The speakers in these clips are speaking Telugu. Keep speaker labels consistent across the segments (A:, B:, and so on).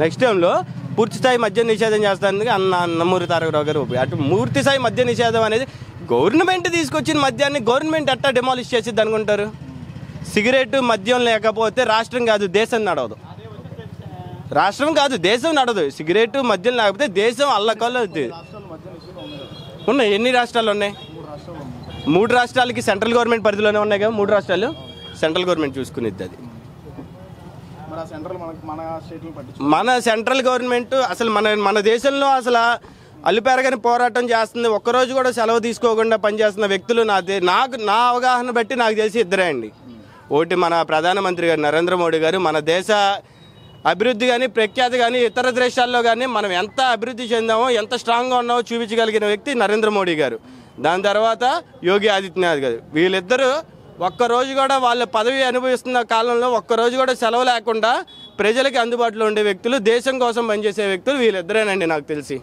A: నెక్స్ట్ టైంలో పూర్తి స్థాయి మద్య నిషేధం చేస్తానికి నందమూరి తారక రావు గారు అటు పూర్తి స్థాయి మద్య నిషేధం అనేది గవర్నమెంట్ తీసుకొచ్చిన మద్యాన్ని గవర్నమెంట్ ఎట్టా డెమాలిష్ చేసిద్ది అనుకుంటారు? సిగరెట్ మద్యం లేకపోతే రాష్ట్రం కాదు దేశం నడవదు, రాష్ట్రం కాదు దేశం నడవదు. సిగరెట్ మద్యం లేకపోతే దేశం అల్లకల్లు అవుతుంది. ఉన్నాయి, ఎన్ని రాష్ట్రాలు ఉన్నాయి? 3 రాష్ట్రాలకి సెంట్రల్ గవర్నమెంట్ పరిధిలోనే ఉన్నాయి కదా, 3 రాష్ట్రాలు సెంట్రల్ గవర్నమెంట్ చూసుకునేది. అది మన సెంట్రల్ గవర్నమెంట్ అసలు మన దేశంలో అసలు అల్లుపెరగని పోరాటం చేస్తుంది. ఒక్కరోజు కూడా సెలవు తీసుకోకుండా పనిచేస్తున్న వ్యక్తులు నా అవగాహన బట్టి నాకు తెలిసి ఇద్దరే అండి. ఒకటి మన ప్రధానమంత్రి గారు నరేంద్ర మోడీ గారు, మన దేశ అభివృద్ధి కానీ ప్రఖ్యాతి కానీ ఇతర దేశాల్లో కానీ మనం ఎంత అభివృద్ధి చెందామో ఎంత స్ట్రాంగ్గా ఉన్నామో చూపించగలిగిన వ్యక్తి నరేంద్ర మోడీ గారు. దాని తర్వాత యోగి ఆదిత్యనాథ్ గారు. వీళ్ళిద్దరూ ఒక్కరోజు కూడా వాళ్ళ పదవి అనుభవిస్తున్న కాలంలో ఒక్కరోజు కూడా సెలవు లేకుండా ప్రజలకి అందుబాటులో ఉండే వ్యక్తులు, దేశం కోసం పనిచేసే వ్యక్తులు వీళ్ళిద్దరేనండి నాకు తెలిసి.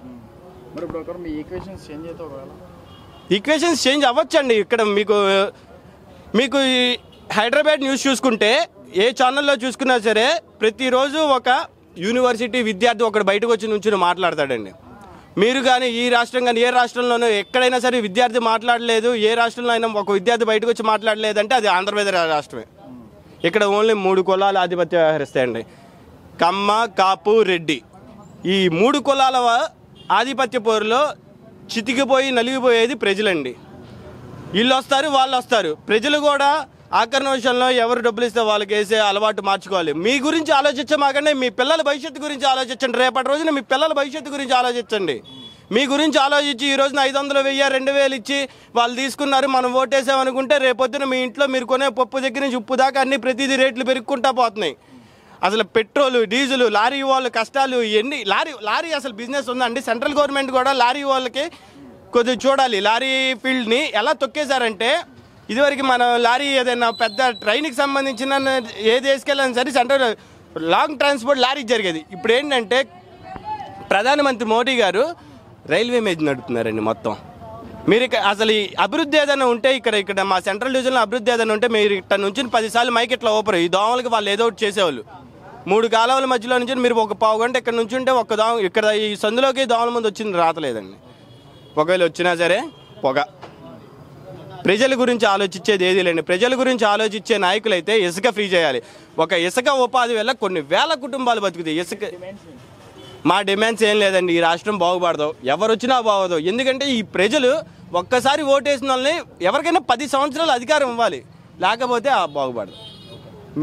A: ఈక్వేషన్స్ చేంజ్ అవ్వచ్చండి. ఇక్కడ మీకు హైదరాబాద్ న్యూస్ చూసుకుంటే ఏ ఛానల్లో చూసుకున్నా సరే ప్రతిరోజు ఒక యూనివర్సిటీ విద్యార్థి ఒకడు బయటకు వచ్చి నుంచి మాట్లాడతాడండి. మీరు కానీ ఈ రాష్ట్రం కానీ ఏ రాష్ట్రంలోనూ ఎక్కడైనా సరే విద్యార్థి మాట్లాడలేదు, ఏ రాష్ట్రంలో అయినా ఒక విద్యార్థి బయటకు వచ్చి మాట్లాడలేదంటే అది ఆంధ్రప్రదేశ్ రాష్ట్రమే. ఇక్కడ ఓన్లీ 3 కులాలు ఆధిపత్యం వ్యవహరిస్తాయండి, కమ్మ, కాపు, రెడ్డి. ఈ 3 కులాల ఆధిపత్య పోరులో చితికిపోయి నలిగిపోయేది ప్రజలండి. వీళ్ళు వస్తారు, వాళ్ళు వస్తారు. ప్రజలు కూడా ఆఖరణ విషయంలో ఎవరు డబ్బులు ఇస్తే వాళ్ళకి వేసే అలవాటు మార్చుకోవాలి. మీ గురించి ఆలోచించమాకండి, మీ పిల్లల భవిష్యత్తు గురించి ఆలోచించండి. రేపటి రోజున మీ పిల్లల భవిష్యత్తు గురించి ఆలోచించండి. మీ గురించి ఆలోచించి ఈ రోజున 500, 1000, 2000 ఇచ్చి వాళ్ళు తీసుకున్నారు, మనం ఓటేసామనుకుంటే రేపొద్దున మీ ఇంట్లో మీరు కొనే పప్పు దగ్గర నుంచి ఉప్పు దాకా అన్ని ప్రతిదీ రేట్లు పెరుగుకుంటా పోతున్నాయి. అసలు పెట్రోలు, డీజిల్, లారీ వాళ్ళ కష్టాలు ఎన్ని. లారీ అసలు బిజినెస్ ఉందండి. సెంట్రల్ గవర్నమెంట్ కూడా లారీ వాళ్ళకి కొద్దిగా చూడాలి. లారీ ఫీల్డ్ని ఎలా తొక్కేశారంటే ఇదివరకు మనం లారీ ఏదైనా పెద్ద ట్రైన్కి సంబంధించిన ఏది వేసుకెళ్ళినా సరే సెంట్రల్ లాంగ్ ట్రాన్స్పోర్ట్ లారీ జరిగేది. ఇప్పుడు ఏంటంటే ప్రధానమంత్రి మోడీ గారు రైల్వే మీద నడుపుతున్నారండి మొత్తం. మీరు అసలు ఈ అభివృద్ధి ఏదైనా ఉంటే ఇక్కడ మా సెంట్రల్ డివిజన్లో అభివృద్ధి ఏదైనా ఉంటే మీరు ఇక్కడ నుంచి 10 సార్లు మైక్ ఇట్లా ఓపరు. ఈ దోమలకి వాళ్ళు ఏదో ఒకటి చేసేవాళ్ళు. 3 కాలువల మధ్యలో నుంచి మీరు ఒక పావు గంట ఇక్కడ నుంచి ఉంటే ఒక దోమ ఇక్కడ ఈ సందులోకి దోమల ముందు వచ్చింది రాతలేదండి. ఒకవేళ వచ్చినా సరే పొగ. ప్రజల గురించి ఆలోచించేది ఏది లేండి. ప్రజల గురించి ఆలోచించే నాయకులు అయితే ఇసుక ఫ్రీ చేయాలి. ఒక ఇసుక ఉపాధి వల్ల కొన్ని వేల కుటుంబాలు బతుకుతాయి. ఇసుక మా డిమాండ్స్ ఏం లేదండి. ఈ రాష్ట్రం బాగుపడదు, ఎవరు వచ్చినా బాగోదు. ఎందుకంటే ఈ ప్రజలు ఒక్కసారి ఓటేసిన వాళ్ళని ఎవరికైనా 10 సంవత్సరాలు అధికారం ఇవ్వాలి, లేకపోతే బాగుపడదు.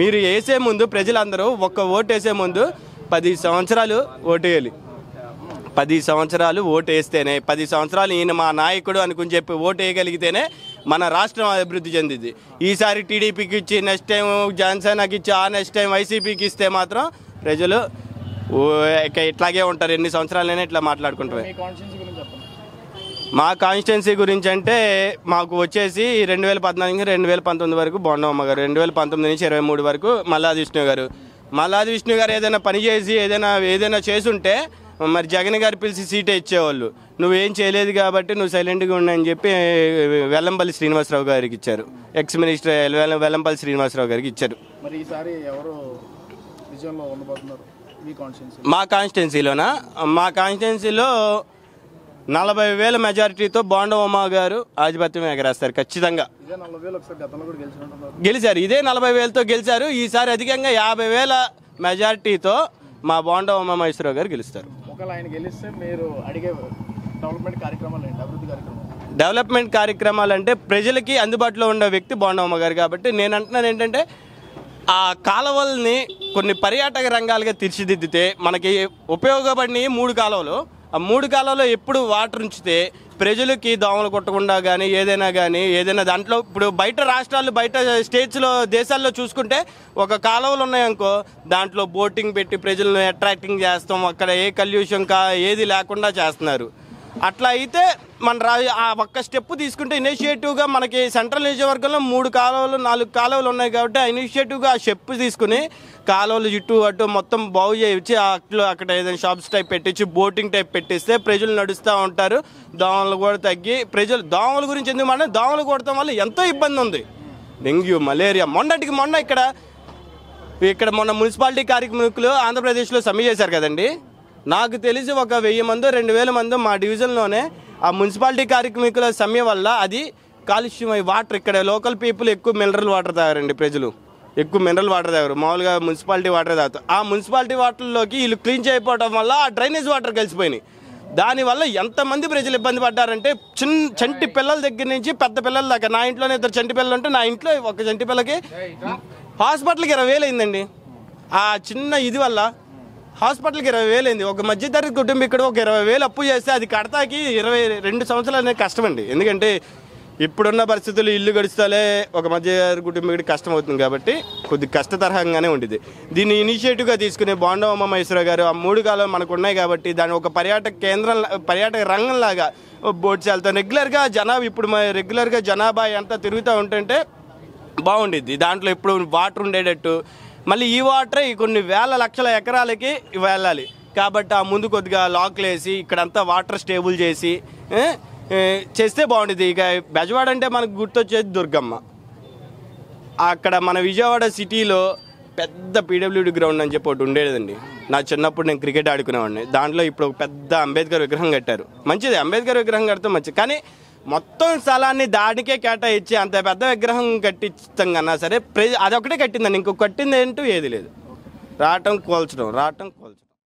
A: మీరు వేసే ముందు ప్రజలందరూ ఒక్క ఓటు వేసే ముందు 10 సంవత్సరాలు ఓటేయాలి. 10 సంవత్సరాలు ఓటు వేస్తేనే 10 సంవత్సరాలు ఈయన మా నాయకుడు అనుకుని చెప్పి ఓటు వేయగలిగితేనే మన రాష్ట్రం అభివృద్ధి చెందింది. ఈసారి టీడీపీకి ఇచ్చి నెక్స్ట్ టైం జనసేనకి ఇచ్చి నెక్స్ట్ టైం వైసీపీకి ఇస్తే మాత్రం ప్రజలు ఇట్లాగే ఉంటారు. ఎన్ని సంవత్సరాలైనా ఇట్లా మాట్లాడుకుంటారు. మా కాన్స్టిట్యున్సీ గురించి అంటే మాకు వచ్చేసి 2014 నుంచి 2019 వరకు బోండమ్మ గారు, 2019 నుంచి 23 వరకు మల్లాది విష్ణు గారు ఏదైనా పని చేసి ఏదైనా చేసుంటే మరి జగన్ గారు పిలిచి సీటే ఇచ్చేవాళ్ళు. నువ్వేం చేయలేదు కాబట్టి నువ్వు సైలెంట్గా ఉండని చెప్పి వెల్లంపల్లి శ్రీనివాసరావు గారికి ఇచ్చారు. ఎక్స్ మినిస్టర్ వెల్లంపల్లి శ్రీనివాసరావు గారికి ఇచ్చారు. మా కాన్స్టిట్యున్సీలో 40,000 మెజారిటీతో బోండమ్మ గారు ఆధిపత్యం ఎగరేస్తారు ఖచ్చితంగా. గెలిచారు, ఇదే 40,000తో గెలిచారు. ఈసారి అధికంగా 50,000 మెజారిటీతో మా బోండమ్మ మహేశ్వరరావు గారు గెలుస్తారు. డెవలప్మెంట్ కార్యక్రమాలు అంటే ప్రజలకి అందుబాటులో ఉండే వ్యక్తి బోండమ్మ గారు కాబట్టి నేను అంటున్నాను ఏంటంటే ఆ కాలువల్ని కొన్ని పర్యాటక రంగాలుగా తీర్చిదిద్దితే మనకి ఉపయోగపడినవి 3 కాలువలు. ఆ 3 కాలువలో ఎప్పుడు వాటర్ ఉంచితే ప్రజలకి దోమలు కొట్టకుండా కానీ ఏదైనా దాంట్లో ఇప్పుడు బయట రాష్ట్రాలు బయట స్టేట్స్లో దేశాల్లో చూసుకుంటే ఒక కాలువలు ఉన్నాయనుకో దాంట్లో బోటింగ్ పెట్టి ప్రజలను అట్రాక్టింగ్ చేస్తాం. అక్కడ ఏ కల్యూషన్ ఏది లేకుండా చేస్తున్నారు. అట్లా అయితే మన ఆ ఒక్క స్టెప్ తీసుకుంటే ఇనిషియేటివ్గా మనకి సెంట్రల్ నియోజకవర్గంలో 3 కాలువలు 4 కాలువలు ఉన్నాయి కాబట్టి ఆ ఇనిషియేటివ్గా ఆ స్టెప్ తీసుకుని కాలువలు ఇటు అటు మొత్తం బాగు చేయించి అక్కడ ఏదైనా షాప్స్ టైప్ పెట్టించి బోటింగ్ టైప్ పెట్టిస్తే ప్రజలు నడుస్తూ ఉంటారు. దోమలు కూడా తగ్గి దోమల గురించి ఎందుకు దోమలు కొడటం వల్ల ఎంతో ఇబ్బంది ఉంది. Dengue, malaria. మొన్న ఇక్కడ ఇక్కడ మొన్న మున్సిపాలిటీ కార్మికులు ఆంధ్రప్రదేశ్లో సమ్మె చేశారు కదండి. నాకు తెలిసి ఒక 1000 మందో 2000 మందో మా డివిజన్లోనే ఆ మున్సిపాలిటీ కార్మికుల సమ్మె వల్ల అది కాలుష్యమై వాటర్ ఇక్కడ లోకల్ పీపుల్ ఎక్కువ మినరల్ వాటర్ తాగారండి. ప్రజలు ఎక్కువ మినరల్ వాటర్ తాగారు, మామూలుగా మున్సిపాలిటీ వాటర్ తాగుతారు. ఆ మున్సిపాలిటీ వాటర్లోకి వీళ్ళు క్లీన్ చేయకపోవడం వల్ల ఆ డ్రైనేజ్ వాటర్ కలిసిపోయినాయి. దానివల్ల ఎంతమంది ప్రజలు ఇబ్బంది పడ్డారంటే చంటి పిల్లల దగ్గర నుంచి పెద్ద పిల్లల దాకా. నా ఇంట్లోనే 2 చంటి పిల్లలు ఉంటే నా ఇంట్లో ఒక చంటి పిల్లకి హాస్పిటల్కి 20,000 అయిందండి. ఆ చిన్న ఇది వల్ల హాస్పిటల్కి 20,000 అయింది. ఒక మధ్యతరగతి కుటుంబీకుడు ఒక 20,000 అప్పు చేస్తే అది కడతాకి 22 సంవత్సరాలు అనేది కష్టమండి. ఎందుకంటే ఇప్పుడున్న పరిస్థితులు ఇల్లు గడుస్తాలే ఒక మధ్యతరగతి కుటుంబీకుడికి కష్టం అవుతుంది కాబట్టి కొద్దిగా కష్టతరహంగానే ఉంటుంది. దీన్ని ఇనిషియేటివ్గా తీసుకునే బోండా ఉమామహేశ్వర గారు ఆ 3 కాలాలు మనకు ఉన్నాయి కాబట్టి దాన్ని ఒక పర్యాటక రంగంలాగా బోట్స్ వెళ్తాం రెగ్యులర్గా ఇప్పుడు రెగ్యులర్గా జనాభా అంతా తిరుగుతూ ఉంటుంటే బాగుండిద్ది. దాంట్లో ఎప్పుడు వాటర్ ఉండేటట్టు, మళ్ళీ ఈ వాటరే కొన్ని వేల లక్షల ఎకరాలకి వెళ్ళాలి కాబట్టి ఆ ముందు కొద్దిగా లాక్లు వేసి ఇక్కడంతా వాటర్ స్టేబుల్ చేసి చేస్తే బాగుండేది. ఇక బెజవాడ అంటే మనకు గుర్తొచ్చేది దుర్గమ్మ. అక్కడ మన విజయవాడ సిటీలో పెద్ద పీడబ్ల్యూడి గ్రౌండ్ అని చెప్పి ఒకటి ఉండేదండి. నా చిన్నప్పుడు నేను క్రికెట్ ఆడుకునేవాడిని. దాంట్లో ఇప్పుడు ఒక పెద్ద అంబేద్కర్ విగ్రహం కట్టారు. మంచిది, అంబేద్కర్ విగ్రహం కడితే మంచిది. కానీ మొత్తం స్థలాన్ని దానికే కేటాయించి అంత పెద్ద విగ్రహం కట్టిస్తాం కన్నా సరే అదొకటే కట్టిందండి. ఇంకో కట్టింది ఏంటూ ఏది లేదు. రావటం కోల్చడం